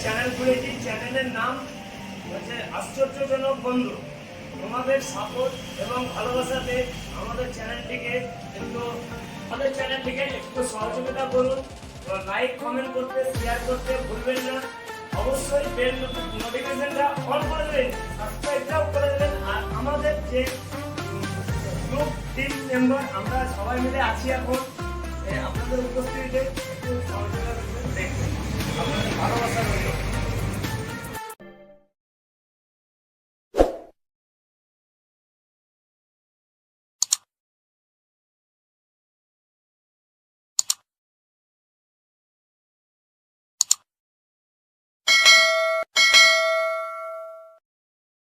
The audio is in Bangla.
চ্যানেল খুলেছি, চ্যানেলের নাম হচ্ছে আশ্চর্যজনক বন্ধু। তোমাদের সাপোর্ট এবং ভালোবাসাতে আমাদের চ্যানেলটিকে একটু সহযোগিতা করুন। লাইক কমেন্ট করতে, শেয়ার করতে ভুলবেন না। অবশ্যই বেল নোটিফিকেশনটা অন করে দেবেন, সাবস্ক্রাইবটাও করে দেবেন। আর আমাদের যে গ্রুপ টিম মেম্বার আমরা সবাই মিলে আছি এখন, আপনাদের উপস্থিতিতে একটু সহযোগিতা করবেন, দেখবেন। আপনাদের ভালোবাসা রইল।